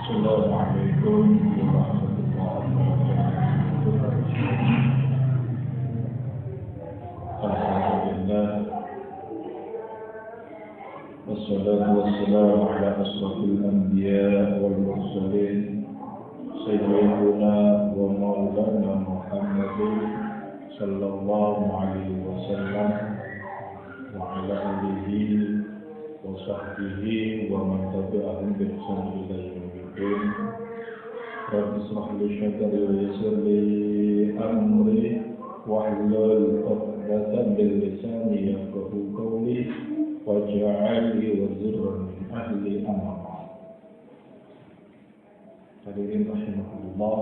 Assalamualaikum warahmatullahi wabarakatuh. Alhamdulillah, wassalatu wassalamu ala asrafil anbiya wal mursalin sayyidina wa maulana Muhammadin sallallahu alaihi wasallam wa ala alihi wa sahbihi wa man tabi'ahum bi ihsan ila yaumil Rabbi ishrah li sadri wa yassir li amri wahlul 'uqdatam min lisani yafqahu qawli waj'al li wazran min ahli amri. Hadirin rahimakumullah.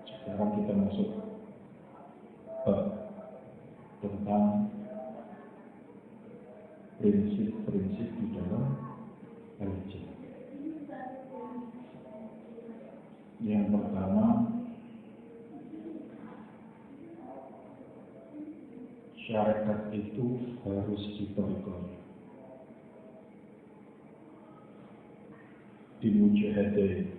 Sekarang kita masuk tentang prinsip-prinsip di dalam religion. Yang pertama, syariat itu harus diperiksa, dimujahadai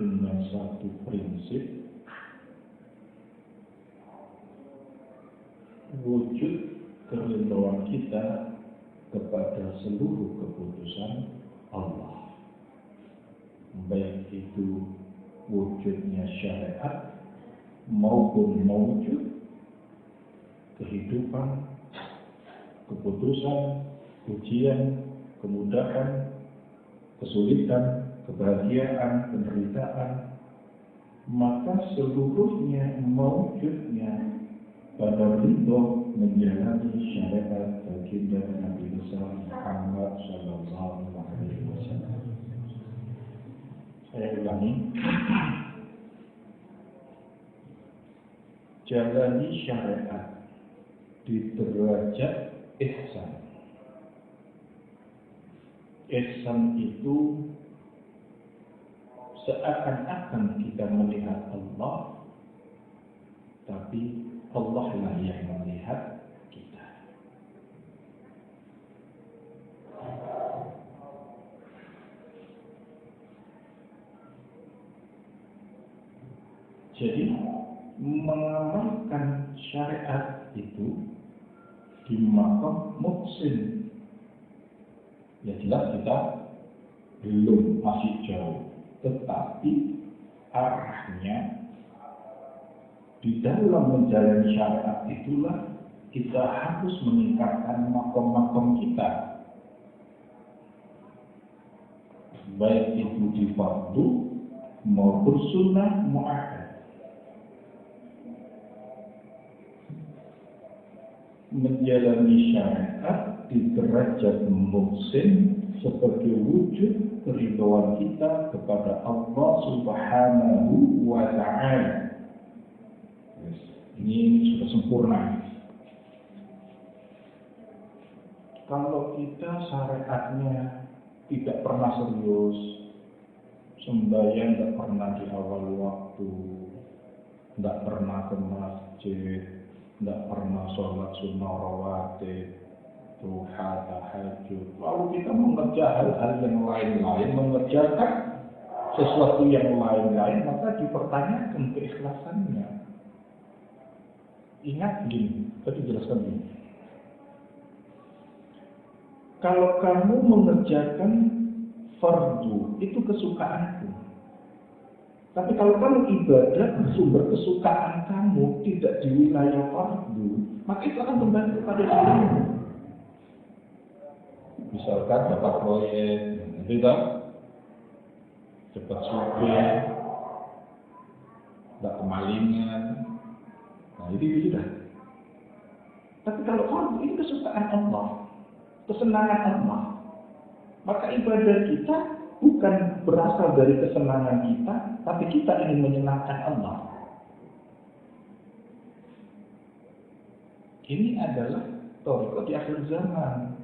dengan satu prinsip wujud keridhaan kita kepada seluruh keputusan Allah, baik itu wujudnya syariat maupun wujud kehidupan, keputusan, ujian, kemudahan, kesulitan, kebahagiaan, penderitaan, maka seluruhnya wujudnya pada ridho menjalani syariat baginda Nabi besar Muhammad sallallahu alaihi wasallam. Saya ulangi, jalani syariat di derajat ihsan. Ihsan itu seakan-akan kita melihat Allah, tapi Allah lah yang melihat kita. Jadi mengamalkan syariat itu di maqam muhsin. Ya jelas kita belum, masih jauh, tetapi arahnya di dalam menjalani syariat itulah kita harus meningkatkan maqam-maqam kita, baik itu di fardu maupun sunnah muakkad. Menjalani syariat di derajat muhsin sebagai wujud keridhaan kita kepada Allah Subhanahu wa ta'ala. Ini sudah sempurna. Kalau kita syariatnya tidak pernah serius, sembahyang tidak pernah di awal waktu, tidak pernah ke masjid, tidak pernah sholat sunnah rawatib, duha, tahajud, lalu kita mengerjakan hal-hal yang lain-lain, mengerjakan sesuatu yang lain-lain, maka dipertanyakan keikhlasannya. Ingat gini, tadi jelaskan gini. Kalau kamu mengerjakan fardu, itu kesukaanku. Tapi kalau kamu ibadah bersumber kesukaan kamu tidak di wilayah fardu, maka itu akan kembali kepada dirimu. Misalkan dapat proyek, tidak cepat supir, tidak kemalingan. Nah, itu sudah. Tapi kalau fardu ini kesukaan Allah, kesenangan Allah, maka ibadah kita bukan berasal dari kesenangan kita, tapi kita ingin menyenangkan Allah. Ini adalah thariqah di akhir zaman.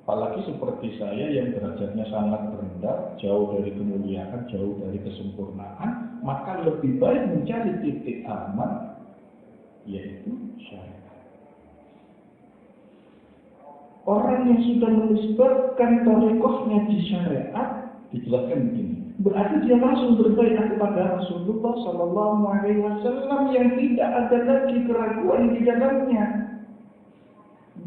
Apalagi seperti saya yang derajatnya sangat rendah, jauh dari kemuliaan, jauh dari kesempurnaan, maka lebih baik mencari titik aman, yaitu syariat. Orang yang sudah menisbatkan thariqahnya di syariat, dijelaskan begini. Berarti dia langsung berbaiat kepada Rasulullah Sallallahu Alaihi Wasallam yang tidak ada lagi keraguan di dalamnya.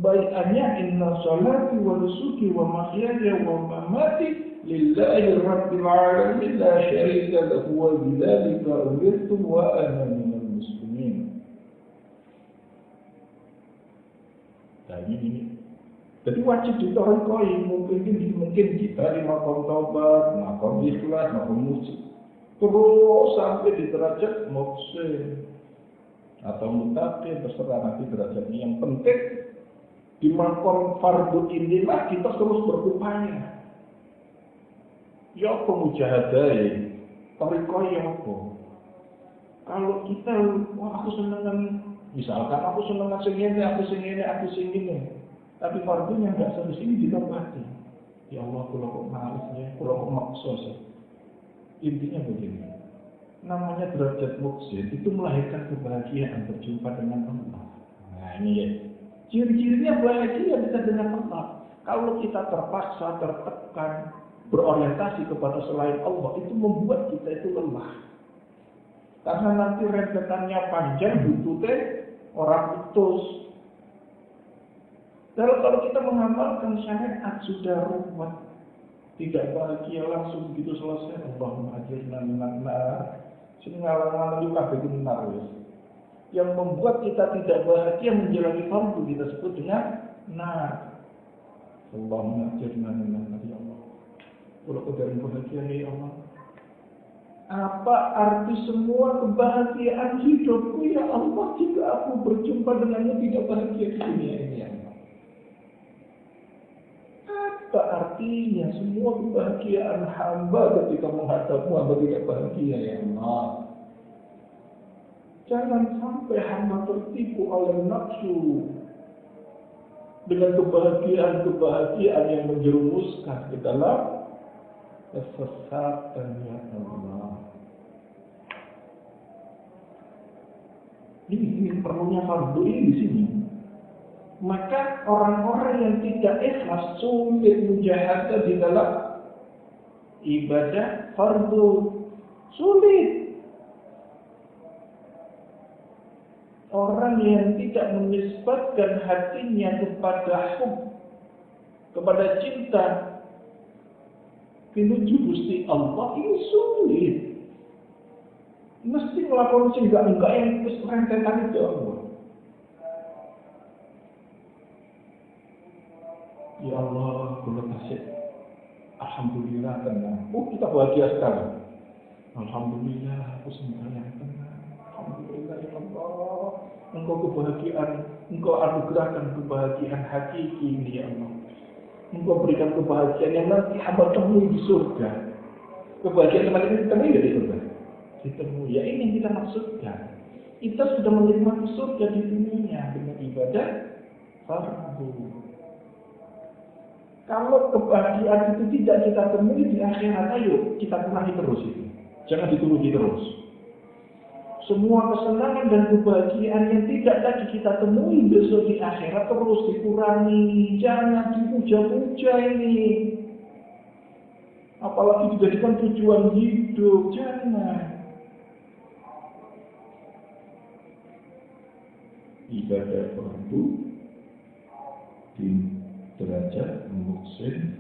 Baiatnya inna salati wa nusuki wa mahyaya wa mamati lillahi rabbil alamin la syarika lahu wa bidzalika umirtu wa ana minal muslimin. Ini. Jadi wajib ditarekoi, mungkin kita di makom taubat, makom ikhlas, makom musik, terus sampai di derajat muhsin atau mutaqin, terserah nanti derajatnya. Yang penting di makom fardu inilah kita terus berupaya. Ya apa mujahadai, tarekoi ya apa? Kalau kita, wah aku senengan, misalkan aku senengan sing ini. Tapi fardunya nggak serius ini ditempati. Ya Allah, kalau kok males ya, kalau kok maksa sih. Intinya begini. Namanya derajat muhsin itu melahirkan kebahagiaan berjumpa dengan Allah. Nah ini ya. Ciri-cirinya bahagia bisa dengan Allah. Kalau kita terpaksa, tertekan, berorientasi kepada selain Allah, itu membuat kita itu lelah. Karena nanti rentetannya panjang, butuhnya orang putus. Kalau kita mengamalkan syariat sudah ruwet, tidak bahagia langsung begitu selesai. Allahumma ajirna minan nar. Sing ngalang-alang juga begitu benar wis. Yang membuat kita tidak bahagia menjalani fardu kita sebut dengan nar. Allahumma ajirna minan nar ya Allah. Kalau kedaring bahagia ya Allah. Apa arti semua kebahagiaan hidupku ya Allah jika aku berjumpa dengannya tidak bahagia di dunia ini ya Allah? Apa artinya semua kebahagiaan hamba ketika menghadapmu hamba tidak bahagia ya Allah? Jangan sampai hamba tertipu oleh nafsu dengan kebahagiaan yang menjerumuskan ke dalam kesesatan ya Allah. Ini perlunya fardu ini di sini. Maka orang-orang yang tidak ikhlas sulit mujahadah di dalam ibadah fardu, sulit. Orang yang tidak menisbatkan hatinya kepada hub, kepada cinta menuju Gusti Allah ini sulit. Mesti melakukan enggak yang rentetan itu Allah. Ya Allah, kalau kasih alhamdulillah tenang. Kita bahagia sekali. Alhamdulillah, aku sembahyang tenang. Alhamdulillah ya Allah. Engkau kebahagiaan, Engkau anugerahkan kebahagiaan hakiki ini ya Allah. Engkau berikan kebahagiaan yang nanti hamba temui di surga. Kebahagiaan yang nanti ditemui di surga. Ditemui, ya ini yang kita maksudkan. Kita sudah menikmati surga di dunia dengan ibadah fardu. Kalau kebahagiaan itu tidak kita temui di akhirat, ayo kita kurangi terus itu. Jangan dituruti terus. Semua kesenangan dan kebahagiaan yang tidak lagi kita temui besok di akhirat terus dikurangi. Jangan dipuja-puja ini. Apalagi dijadikan tujuan hidup. Jangan. Ibadah fardu di derajat muhsin,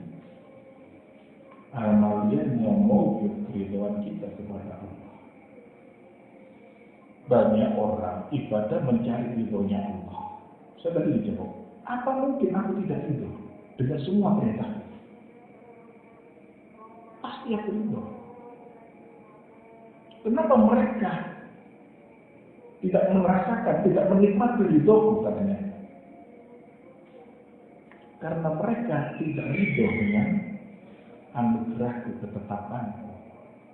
amalian yang mau keridhaan kita kepada Allah. Banyak orang ibadah mencari ridhonya Allah. Saya tadi dijawab, apa mungkin aku tidak ridho dengan semua perintah? Pasti aku ridho. Kenapa mereka tidak merasakan, tidak menikmati ridhoku katanya? Karena mereka tidak ridho dengan anugerahku, ketetapanku.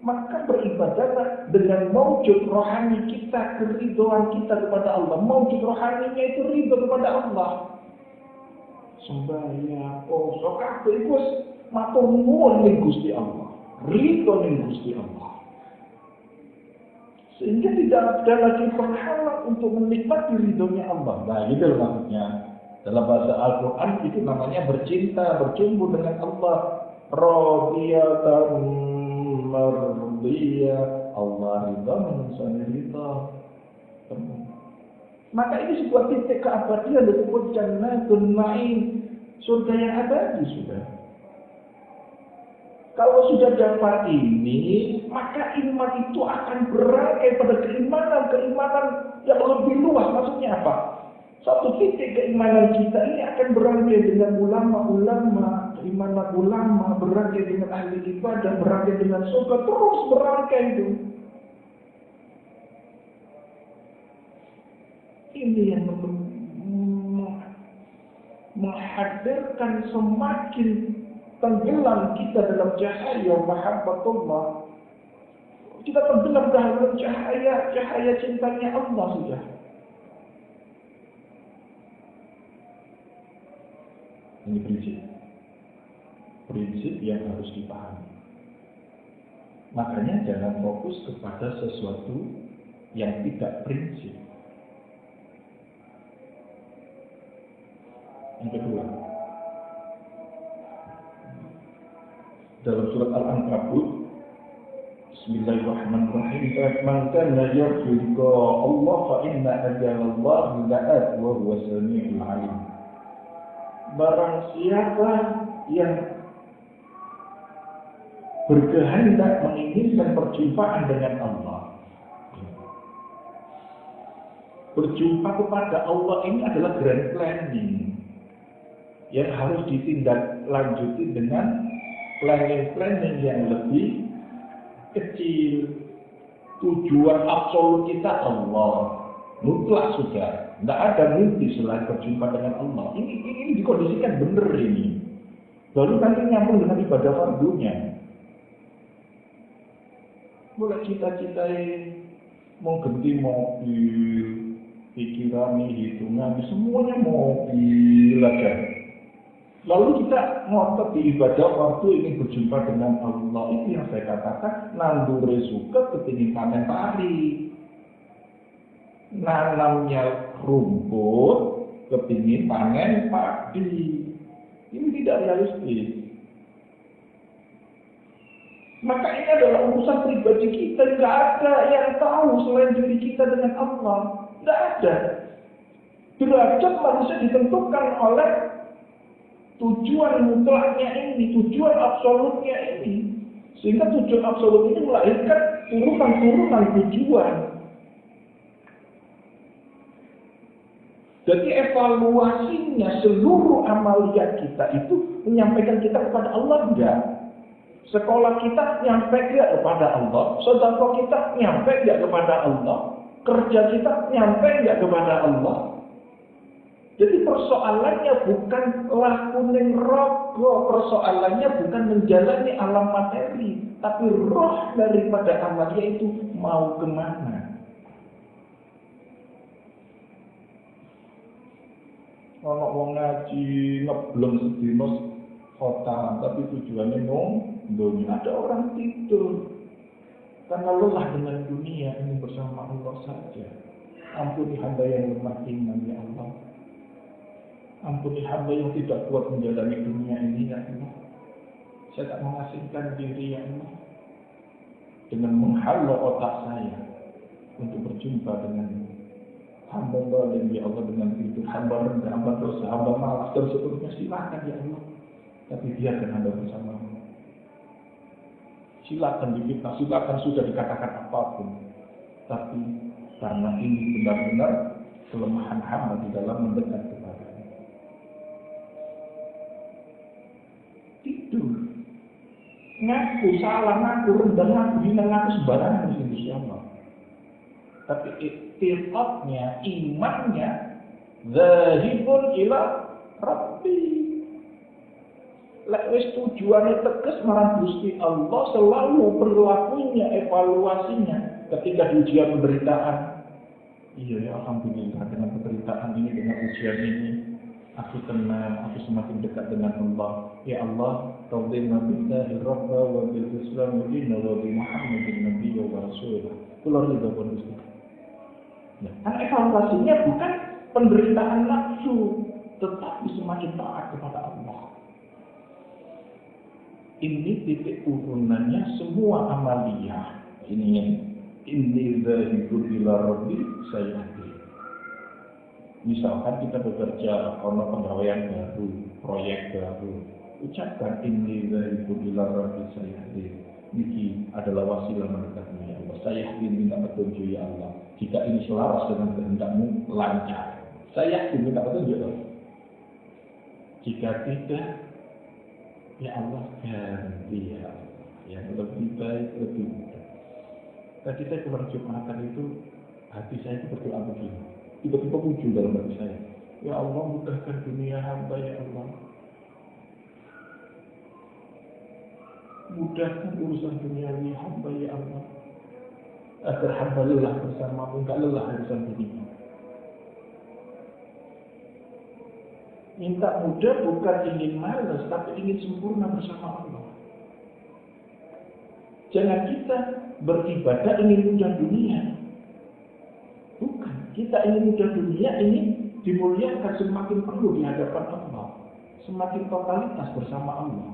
Maka beribadahlah dengan maujud rohani kita, keridhoan kita kepada Allah. Maujud rohaninya itu ridho kepada Allah. Sembahyang, poso, kabeh iku matur nuwun ning Gusti Allah. Ridho ning Gusti Allah. Sehingga tidak ada lagi penghalang untuk menikmati ridhonya Allah. Nah, gitu loh maksudnya. Dalam bahasa Al-Quran itu namanya bercinta, bercumbu dengan Allah. Radiyatan mardiyah. Allah ridha, manusia ridha. Maka ini sebuah titik keabadian disebut jannatun na'im. Surga yang abadi sudah. Kalau sudah dapat ini, maka iman itu akan berangkai pada keimanan yang lebih luas. Maksudnya apa? Satu titik keimanan kita ini akan berangkai dengan ulama-ulama, keimanan ulama, berangkai dengan ahli ibadah, berangkai dengan surga, terus berangkai itu. Ini yang menghadirkan semakin tenggelam kita dalam cahaya mahabbatullah. Kita tenggelam dalam cahaya cintanya Allah sudah. Ini prinsip yang harus dipahami. Makanya jangan fokus kepada sesuatu yang tidak prinsip. Yang kedua, dalam surat Al-Ankabut, Bismillahirrahmanirrahim, "Man kana yarju Allah fa inna ajalallahi la'at wa huwa samiul 'alim." Barang siapa yang berkehendak menginginkan perjumpaan dengan Allah, berjumpa kepada Allah ini adalah grand planning yang harus ditindaklanjuti dengan planning yang lebih kecil. Tujuan absolut kita Allah, mutlak sudah. Tidak ada mimpi selain berjumpa dengan Allah. Ini dikondisikan benar ini. Baru nanti nyambung dengan ibadah fardunya. Mulai cita-cita mau ganti mobil, pikiran, hitungan, semuanya mobil aja. Lalu kita ngotot di ibadah waktu ingin berjumpa dengan Allah. Itu yang saya katakan, nandure suka kepingin panen pari. Nanamnya rumput, kepingin panen padi. Ini tidak realistis. Maka ini adalah urusan pribadi kita. Tidak ada yang tahu selain diri kita dengan Allah. Tidak ada. Derajat manusia ditentukan oleh tujuan mutlaknya ini, tujuan absolutnya ini. Sehingga tujuan absolut ini melahirkan turunan-turunan tujuan. Jadi evaluasinya seluruh amaliyat kita itu menyampaikan kita kepada Allah enggak? Sekolah kita nyampe enggak kepada Allah? Sedekah kita nyampe enggak kepada Allah? Kerja kita nyampe enggak kepada Allah? Jadi persoalannya bukan laku ning rogo, persoalannya bukan menjalani alam materi, tapi roh daripada amalnya itu mau kemana? Ono wong ngaji ngebleng sedina khotam, tapi tujuannya dunia. Ada orang tidur karena lelah dengan dunia, ini bersama Allah saja. Ampuni hamba yang lemah iman ya Allah. Ampuni hamba yang tidak kuat menjalani dunia ini ya Allah. Saya tak mengasingkan diri ya Allah dengan menghalau otak saya untuk berjumpa dengan hamba zalim ya Allah, dengan tidur, hamba rendah, hamba dosa, hamba malas dan seterusnya. Silakan ya Allah, tapi biarkan hamba bersamamu. Silakan difitnah, silakan sudah dikatakan apapun, tapi karena ini benar-benar kelemahan hamba di dalam mendekat kepada-Nya. Tidur, ngaku salah, ngaku rendah, ngaku hina, ngaku sembarangan di sini Allah. Tapi iktiqatnya, imannya zahibun ila Rabbi. Lek wis tujuannya tegas marang Gusti Allah, selalu perilakunya, evaluasinya ketika ujian penderitaan. Iya ya, alhamdulillah dengan penderitaan ini, dengan ujian ini, aku tenang, aku semakin dekat dengan Allah. Ya Allah, Rabbina billahi rabba wa bil islam dina wa bi Muhammadin nabiyya wa rasulah. Kula ridha pun Gusti. Karena evaluasinya bukan penderitaan nafsu, tetapi semakin taat kepada Allah. Ini titik turunannya semua amaliyah. Ini zahibu ila rabbi sayahdi. Misalkan kita bekerja ono pegawaian baru, proyek baru, ucapkan ini zahibu ila rabbi sayahdi. Niki adalah wasilah mendekatmu ya Allah. Sayahdi, minta petunjuk ya Allah. Jika ini selaras dengan kehendakmu, lancar. Sayahdi, minta petunjuk ya Allah. Jika tidak, ya Allah ganti ya Allah. Yang lebih baik, lebih mudah. Tadi saya kemarin Jumatan itu, hati saya itu berdoa begini. Tiba-tiba muncul dalam hati saya. Ya Allah, mudahkan dunia hamba ya Allah. Mudahkan urusan duniawi hamba ya Allah. Agar hamba lelah bersamamu, enggak lelah urusan dunia. Minta mudah bukan ingin malas, tapi ingin sempurna bersama Allah. Jangan kita beribadah ingin mudah dunia. Bukan, kita ingin mudah dunia, ingin dimuliakan, semakin perlu di hadapan Allah. Semakin totalitas bersama Allah.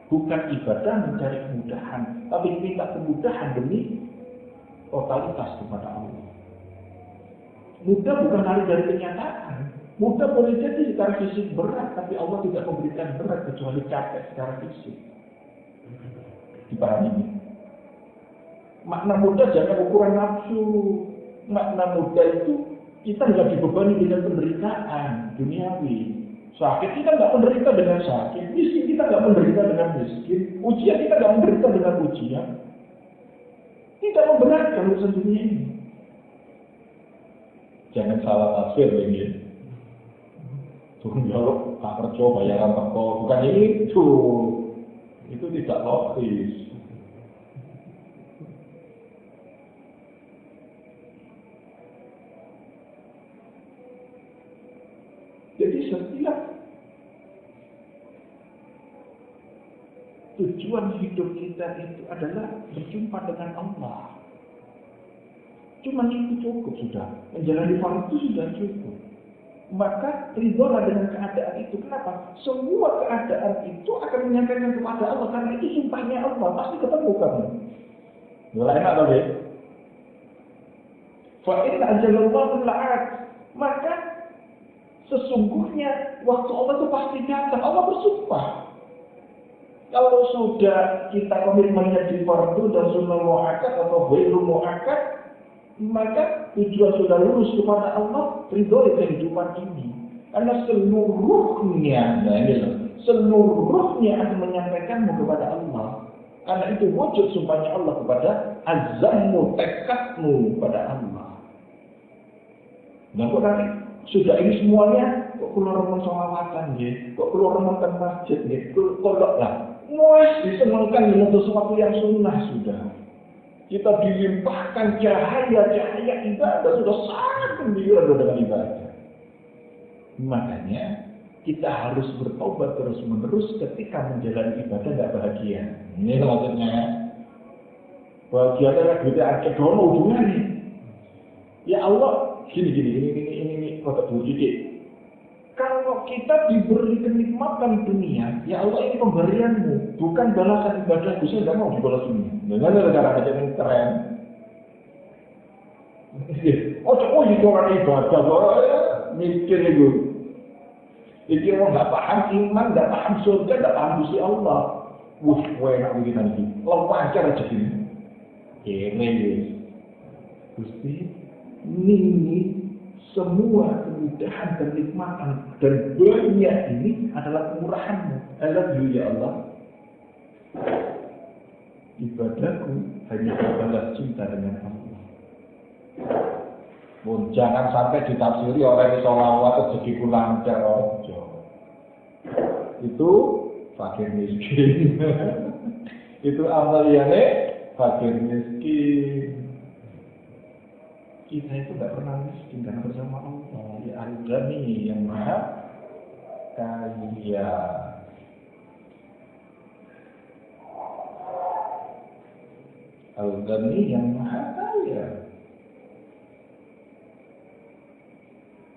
Bukan ibadah mencari kemudahan, tapi minta kemudahan demi totalitas kepada Allah. Mudah bukan lari dari kenyataan. Mudah boleh jadi secara fisik berat, tapi Allah tidak memberikan berat kecuali capek secara fisik. Dipahami ini? Makna mudah jangan ukuran nafsu. Makna mudah itu kita nggak dibebani dengan penderitaan duniawi. Sakit kita nggak menderita dengan sakit, miskin kita nggak menderita dengan miskin, ujian kita nggak menderita dengan ujian. Tidak memberatkan urusan dunia ini. Jangan salah tafsir ini. Kalau tak kerja bayaran teko, bukan itu tidak logis. Jadi setiap tujuan hidup kita itu adalah berjumpa dengan Allah. Cuma itu cukup sudah, menjalani fardu sudah cukup. Maka ridholah dengan keadaan itu. Kenapa? Semua keadaan itu akan menyampaikan kepada Allah. Karena itu sumpahnya Allah. Pasti ketemu kamu. Mulai enak tau ya? Fa'in ajalallahu la'at. Maka sesungguhnya waktu Allah itu pasti datang. Allah bersumpah. Kalau sudah kita komitmennya di fardu dan sunnah mu'akkad atau ghairu mu'akkad, maka tujuan sudah lurus kepada Allah, ridho kehidupan ini. Karena seluruhnya akan menyampaikanmu kepada Allah. Karena itu wujud sumpahnya Allah kepada azammu, tekadmu kepada Allah. Nah kok nanti sudah ini semuanya, kok keluar rumah sholawatan ya, kok keluar rumah masjid ya, kodok lah. Muas disenangkan dengan sesuatu yang sunnah sudah. Kita dilimpahkan cahaya ibadah, sudah sangat gembira dengan ibadah. Makanya kita harus bertobat terus-menerus ketika menjalani ibadah tidak bahagia. Ini maksudnya. Bahagia adalah duitnya ada dono ujungnya nih. Ya Allah, ini kota dulu dikit. Kalau kita diberi kenikmatan dunia, ya Allah ini pemberianmu, bukan balasan ibadah. Saya tidak mau dibalas dunia. Dengan cara kerja yang keren. Oh itu orang ibadah, mikir itu. Jadi orang nggak paham iman, nggak paham surga, nggak paham Gusti Allah. Enak begini nanti. Lancar aja gini. Ini Gusti, ini semua kemudahan dan nikmatan dan banyak ini adalah kemurahan-Mu. I love you ya Allah. Ibadahku hanya berbalas cinta dengan Allah. Jangan sampai ditafsiri oleh sholawat rezekiku lancar ojo. Itu fakir miskin. Itu amaliyane fakir miskin. Kita itu tidak pernah miskin karena bersama Allah. Ya Al-Ghani yang maha kaya. Al-Ghani yang maha kaya.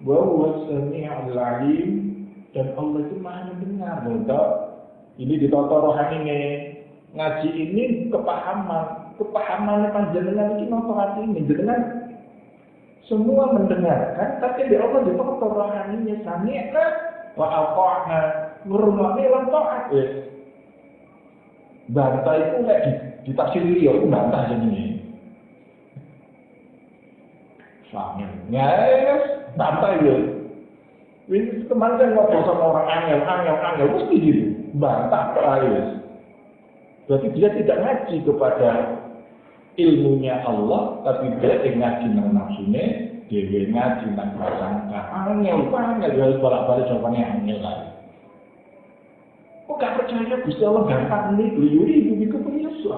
Wa huwa as-sami'ul 'alim Dan Allah itu maha mendengar. Betul? Ini ditata rohaninya. Ngaji ini kepahamannya panjenengan ini napa hati ini jenengan semua mendengarkan, tapi di Allah ditata rohaninya sami'na wa ata'na, ngurmati lan taat. Bantah itu nek ditafsir liya itu bantah jenenge. Samil. Yes, bantah itu. Ini kemarin saya ngobrol sama orang angel mesti gitu. Bantah terus. Berarti dia tidak ngaji kepada ilmunya Allah, tapi dia ngaji nang nafsunya, dia ngaji nang prasangka. Angel dia bolak-balik jawabannya angel lagi. Kok gak percaya Gusti Allah gampang nih, beliau itu kebiasa.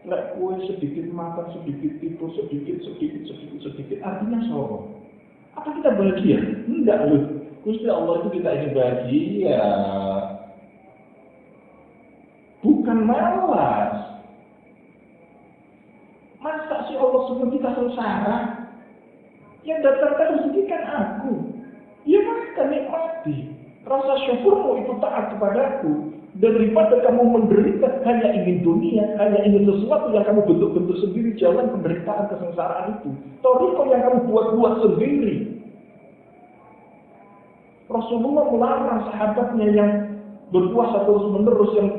Lek kue sedikit makan, sedikit tidur, sedikit, artinya soal. Apa kita bahagia? Enggak loh. Gusti Allah itu kita ingin bahagia. Bukan malas. Masa sih Allah suruh kita sengsara? Yang datangkan rezeki kan aku. Ya maka nikmati. Rasa syukurmu itu taat kepadaku. Daripada kamu menderita hanya ingin dunia, hanya ingin sesuatu yang kamu bentuk-bentuk sendiri, jalan penderitaan kesengsaraan itu. Toriko yang kamu buat-buat sendiri. Rasulullah melarang sahabatnya yang berpuasa terus-menerus, yang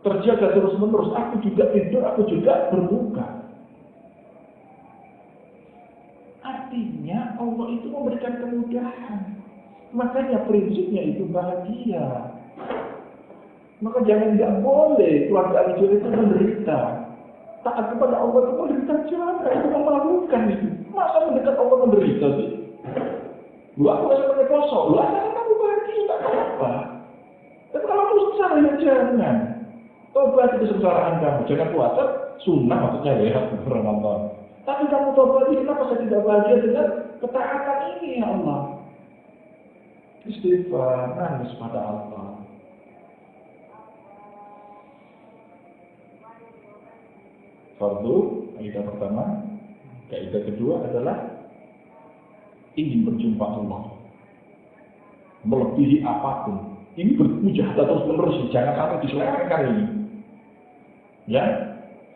terjaga terus-menerus. Aku juga tidur, aku juga berbuka. Artinya Allah itu memberikan kemudahan. Makanya prinsipnya itu bahagia. Maka jangan nggak boleh keluarga Al-Jil itu menderita. Taat kepada Allah itu menderita jangan. Itu memalukan itu. Masa mendekat Allah menderita sih? Lu aku rasa pakai kosong. Lu asal kamu bahagia tak apa. Tapi kalau kamu sengsara ya jangan. Tobat itu kesengsaraan kamu. Jangan puasa sunnah maksudnya ya Ramadan. Tapi kamu tobat ini kenapa saya tidak bahagia dengan ketaatan ini ya Allah? Istighfar, nangis pada Allah. Fardu, kaidah pertama. Kaidah kedua adalah ingin berjumpa Allah. Melebihi apapun. Ini bermujahadah terus-menerus. Jangan sampai diselewengkan ini. Ya,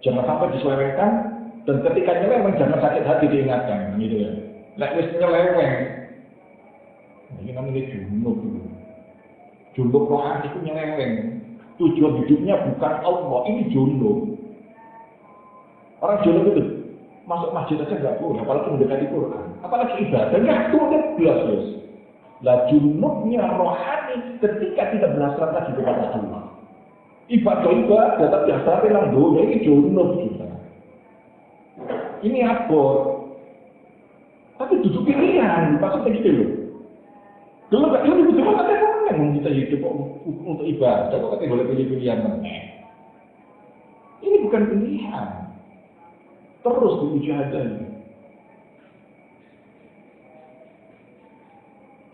jangan sampai diselewengkan. Dan ketika nyeleweng, jangan sakit hati diingatkan. Gitu ya. Nek wis nyeleweng. Ini namanya junub. Junub rohani itu nyeleweng. Tujuan hidupnya bukan Allah. Ini junub. Orang junub itu masuk masjid aja nggak boleh, apalagi mendekati Quran, apalagi ibadah nggak boleh belas. Lah junubnya rohani ketika tidak berasal lagi kepada Allah. Ibadah tapi hasratnya lang dunia ini junub juga. Ini abot. Tapi duduk pilihan, maksudnya gitu loh. Dulu nggak lebih betul kan yang kita hidup untuk ibadah, kok kita boleh pilih-pilihan meneh. Ini bukan pilihan. Terus dimujahadah.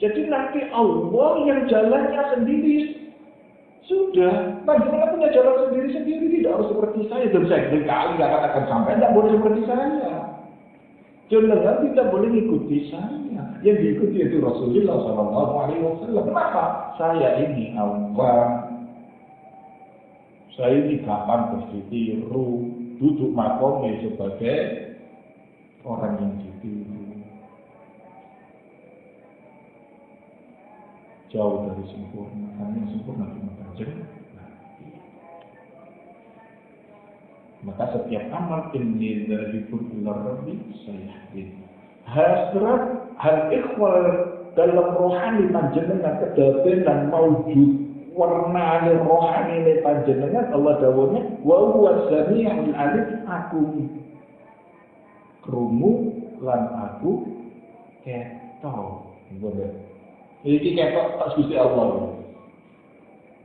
Jadi nanti Allah yang jalannya sendiri sudah. Bagaimana punya jalan sendiri-sendiri, tidak harus seperti saya. Dan saya berkali akan sampai tidak boleh seperti saya. Jangan tidak boleh mengikuti saya. Yang diikuti itu Rasulullah SAW. Kenapa? Saya ini awam. Saya ini gampang bertiru. Duduk makomnya sebagai orang yang ditiru. Jauh dari sempurna. Karena yang sempurna cuma Kanjeng Nabi. Maka setiap amal ini dari ila Rabbi saya yakin. Hasrat hal ikhwal dalam rohani panjenengan kedaten dan maujud. Warna rohani ini panjenengan Allah dawuhnya wa huwa samiul alim, aku krungu lan aku ketok. Iki ketok tak Gusti Allah.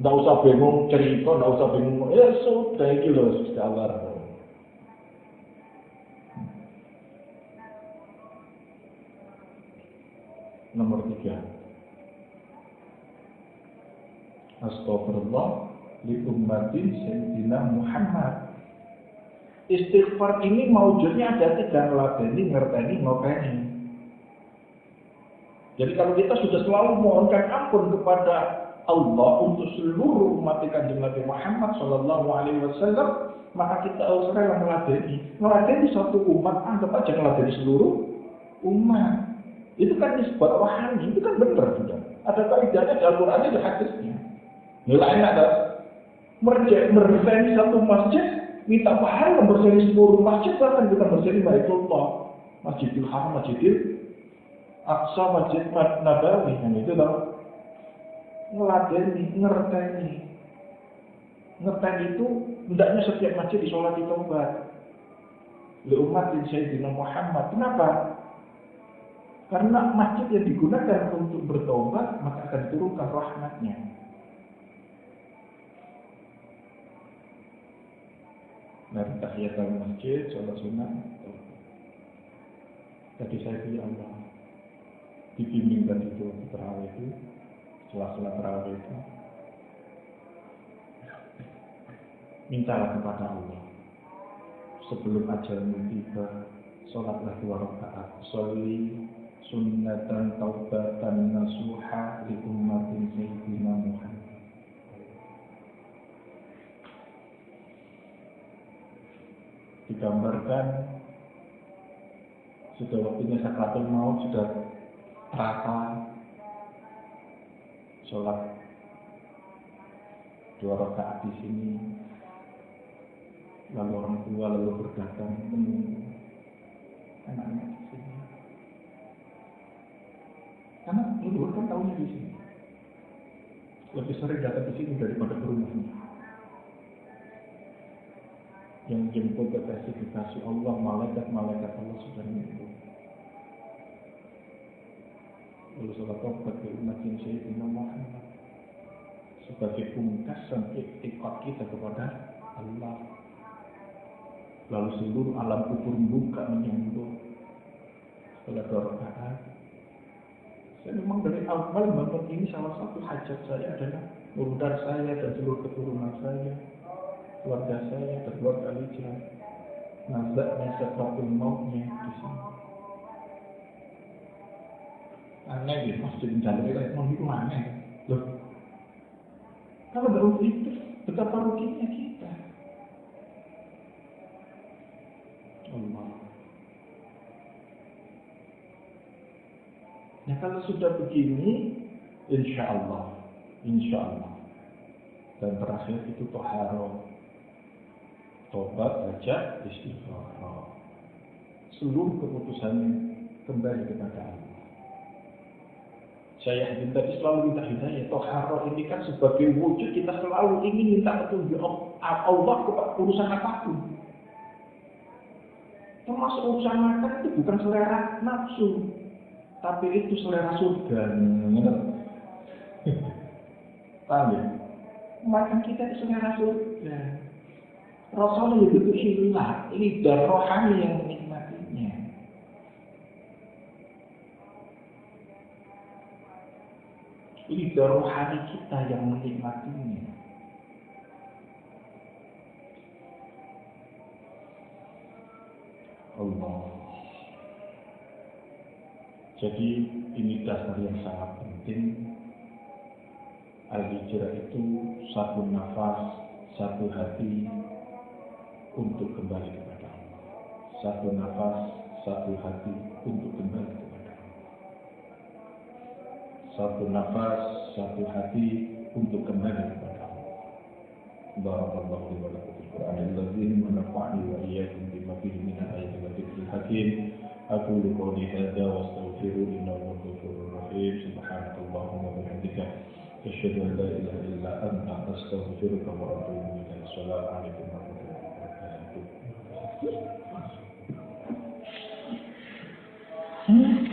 Ndak usah bingung cerita, ndak usah bingung. Ya sudah iki lho Gusti Allah. Nomor 3. Astagfirullah li ummati Sayyidina Muhammad. Istighfar ini maujudnya ada 3 ngeladeni, ngerteni, ngopeni. Jadi kalau kita sudah selalu mohonkan ampun kepada Allah untuk seluruh umat Kanjeng Nabi Muhammad Shallallahu Alaihi Wasallam, maka kita harus rela meladeni satu umat, anggap aja meladeni seluruh umat. Itu kan nisbat rohani, itu kan benar sudah. Ada kaidahnya di Al-Quran, ada hadisnya. Nggak enak dah. Mereseni satu masjid, minta pahala membersihkan seluruh masjid, bahkan kita bersihkan Baitullah, Masjidil Haram, Masjidil Aqsa, Masjid Nabawi, kan itu tahu. Ngeladeni, ngerteni itu hendaknya setiap masjid disolati taubat li umatin Sayyidina Muhammad. Kenapa? Karena masjid yang digunakan untuk bertobat maka akan diturunkan rahmatnya. Dari tahiyatul masjid, sholat sunnah. Tadi saya pilih Allah dibimbing dan itu terawih itu, setelah terawih itu mintalah kepada Allah sebelum ajalmu tiba, sholatlah 2 rakaat, sholli sunnatan taubatan nasuha li ummatin Sayyidina Muhammad. Digambarkan sudah waktunya sakaratul maut, sudah terasa, sholat 2 rakaat di sini, lalu orang tua lalu berdatang menunggu anaknya di sini. Karena leluhur kan tahunya di sini, lebih sering datang di sini daripada ke rumahnya. Yang jemput kekasih Allah, malaikat Allah sudah menunggu. Lalu sholat taubat ke umat yang Sayyidina Muhammad sebagai pungkasan iktikad kita kepada Allah. Lalu seluruh alam kubur buka menyambut setelah 2 rakaat. Saya memang dari awal bangun ini salah satu hajat saya adalah mengundar saya dan seluruh keturunan saya, keluarga saya dan keluarga Lijah, nazaknya setelah mautnya di sini. Aneh gitu, masjid jalur itu aneh. Loh, kalau baru itu betapa ruginya kita. Allah. Nah kalau sudah begini, insya Allah, dan terakhir itu toharo, tobat, hajat, istighfar. Seluruh keputusannya kembali kepada Allah. Saya tadi selalu minta hidayah. Toharo ini kan sebagai wujud kita selalu ingin minta petunjuk Allah kepada urusan apapun. Termasuk urusan makan itu bukan selera nafsu, tapi itu selera surga. Paham ya? Makan kita itu selera surga. Rasulullah itu hilang. Ini dar rohani yang menikmatinya. Ini dar rohani kita yang menikmatinya. Allah. Jadi ini dasar yang sangat penting. Al-hijrah itu satu nafas, satu hati untuk kembali kepada Allah. Satu nafas, satu hati untuk kembali kepada Allah. Satu nafas, satu hati untuk kembali kepada Allah. Barakallahu li wa lakum fil Qur'anil azim wa nafa'ani wa iyyakum bima fihi min al-ayati wa dhikril hakim. Aqulu qawli hadza wa astaghfiru innahu ghafurur rahim. Subhanakallahumma wa bihamdika asyhadu an la ilaha illa anta astaghfiruka wa atubu ilaik. Assalamu alaikum warahmatullahi wabarakatuh.